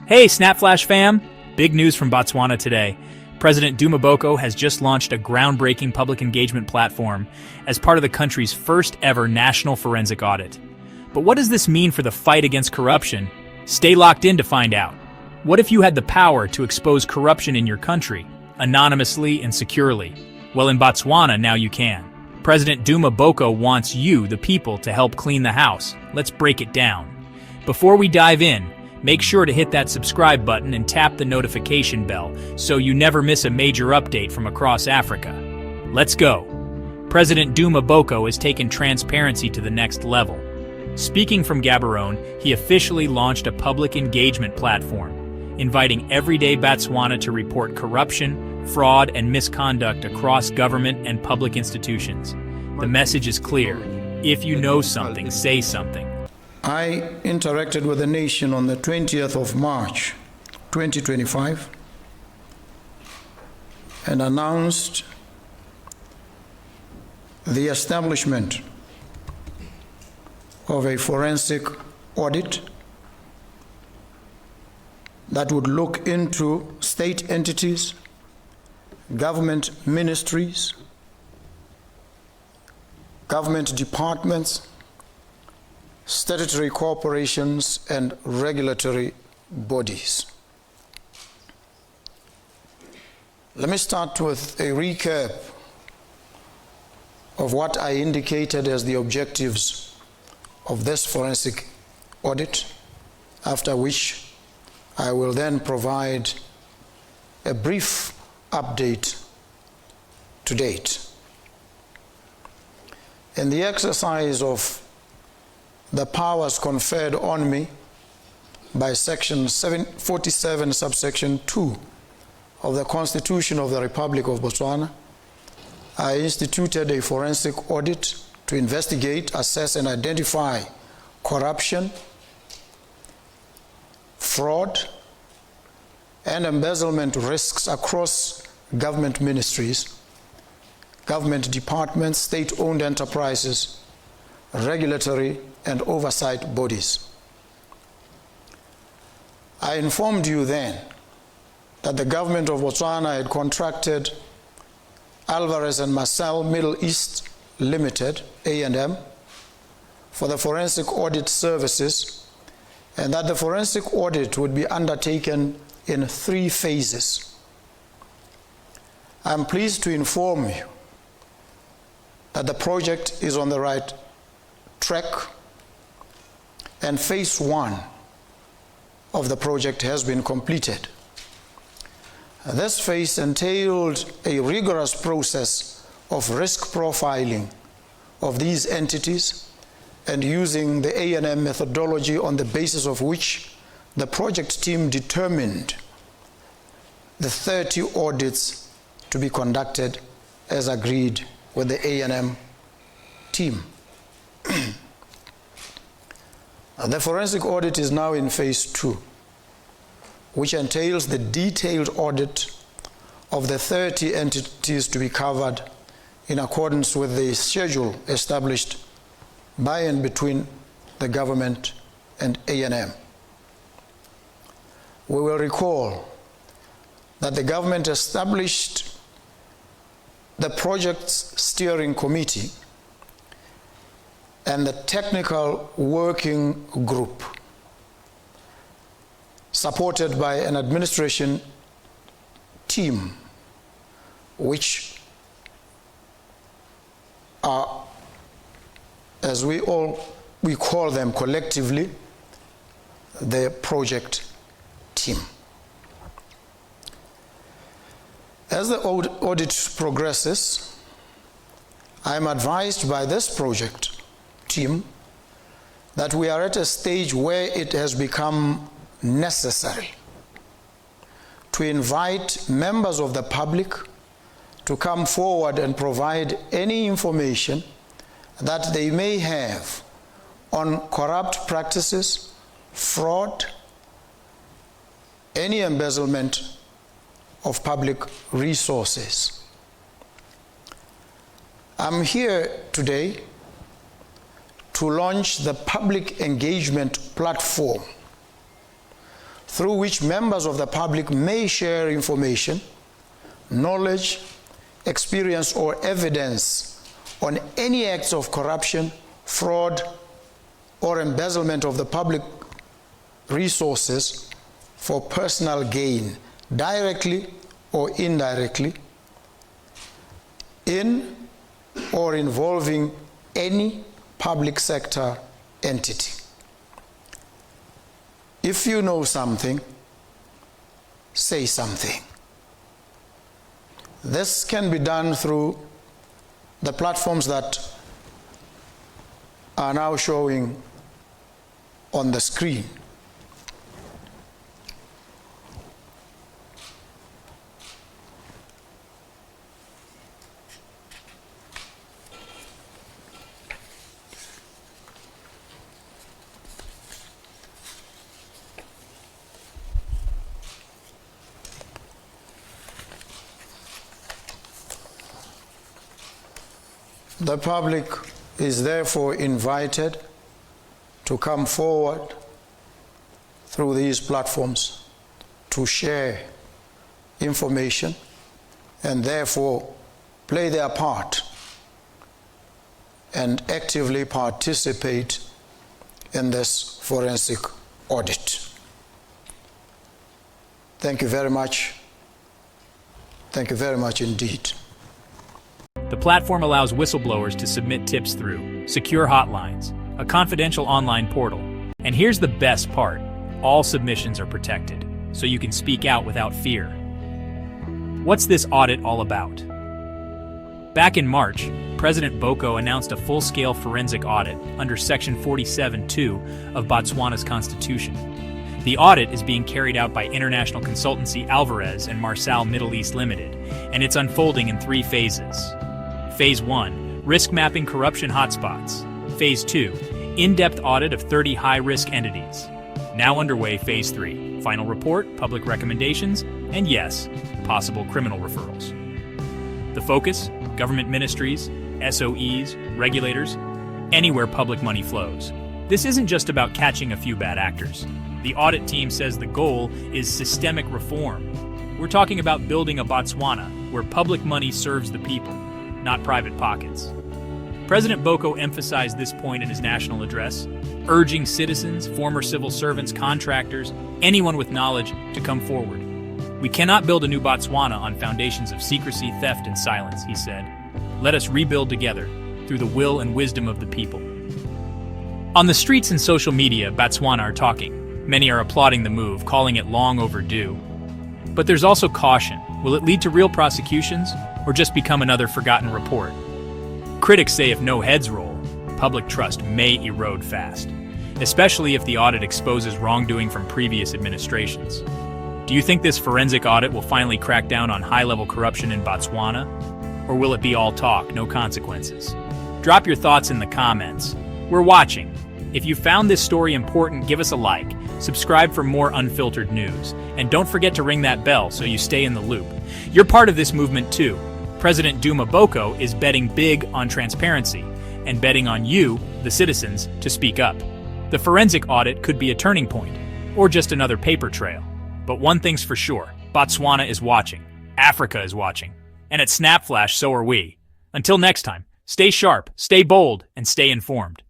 Hey, SnapFlash fam! Big news from Botswana today. President Duma Boko has just launched a groundbreaking public engagement platform as part of the country's first ever national forensic audit. But what does this mean for the fight against corruption? Stay locked in to find out. What if you had the power to expose corruption in your country, anonymously and securely? Well, in Botswana, now you can. President Duma Boko wants you, the people, to help clean the house. Let's break it down. Before we dive in, make sure to hit that subscribe button and tap the notification bell so you never miss a major update from across Africa. Let's go. President Duma Boko has taken transparency to the next level. Speaking from Gaborone, he officially launched a public engagement platform, inviting everyday Botswana to report corruption, fraud, and misconduct across government and public institutions. The message is clear. If you know something, say something. I interacted with the nation on the 20th of March, 2025, and announced the establishment of a forensic audit that would look into state entities, government ministries, government departments, statutory corporations, and regulatory bodies. Let me start with a recap of what I indicated as the objectives of this forensic audit, after which I will then provide a brief update to date. In the exercise of the powers conferred on me by Section 47, subsection 2 of the Constitution of the Republic of Botswana, I instituted a forensic audit to investigate, assess, and identify corruption, fraud, and embezzlement risks across government ministries, government departments, state-owned enterprises, regulatory and oversight bodies. I informed you then that the government of Botswana had contracted Alvarez Marsal Middle East Limited, A&M, for the forensic audit services, and that the forensic audit would be undertaken in 3 phases. I'm pleased to inform you that the project is on the right track, and phase 1 of the project has been completed. This phase entailed a rigorous process of risk profiling of these entities and using the A&M methodology, on the basis of which the project team determined the 30 audits to be conducted as agreed with the A&M team. The forensic audit is now in phase 2, which entails the detailed audit of the 30 entities to be covered in accordance with the schedule established by and between the government and A&M. We will recall that the government established the project's steering committee and the technical working group, supported by an administration team, which are, as we call them collectively, the project team. As the audit progresses, I am advised by this project team that we are at a stage where it has become necessary to invite members of the public to come forward and provide any information that they may have on corrupt practices, fraud, any embezzlement of public resources. I'm here today to launch the public engagement platform through which members of the public may share information, knowledge, experience, or evidence on any acts of corruption, fraud, or embezzlement of the public resources for personal gain, directly or indirectly, in or involving any public sector entity. If you know something, say something. This can be done through the platforms that are now showing on the screen. The public is therefore invited to come forward through these platforms to share information and therefore play their part and actively participate in this forensic audit. Thank you very much. Thank you very much indeed. The platform allows whistleblowers to submit tips through secure hotlines, a confidential online portal, and here's the best part: all submissions are protected, so you can speak out without fear. What's this audit all about? Back in March, President Boko announced a full-scale forensic audit under Section 47(2) of Botswana's constitution. The audit is being carried out by international consultancy Alvarez Marsal Middle East Limited, and it's unfolding in 3 phases. Phase 1, risk mapping corruption hotspots. Phase 2, in-depth audit of 30 high-risk entities. Now underway Phase 3, final report, public recommendations, and yes, possible criminal referrals. The focus, government ministries, SOEs, regulators, anywhere public money flows. This isn't just about catching a few bad actors. The audit team says the goal is systemic reform. We're talking about building a Botswana where public money serves the people, not private pockets. President Boko emphasized this point in his national address, urging citizens, former civil servants, contractors, anyone with knowledge to come forward. We cannot build a new Botswana on foundations of secrecy, theft, and silence, he said. Let us rebuild together through the will and wisdom of the people. On the streets and social media, Botswana are talking. Many are applauding the move, calling it long overdue. But there's also caution. Will it lead to real prosecutions, or just become another forgotten report? Critics say if no heads roll, public trust may erode fast, especially if the audit exposes wrongdoing from previous administrations. Do you think this forensic audit will finally crack down on high-level corruption in Botswana? Or will it be all talk, no consequences? Drop your thoughts in the comments. We're watching. If you found this story important, give us a like, subscribe for more unfiltered news, and don't forget to ring that bell so you stay in the loop. You're part of this movement too. President Duma Boko is betting big on transparency and betting on you, the citizens, to speak up. The forensic audit could be a turning point, or just another paper trail. But one thing's for sure, Botswana is watching, Africa is watching, and at SnapFlash so are we. Until next time, stay sharp, stay bold, and stay informed.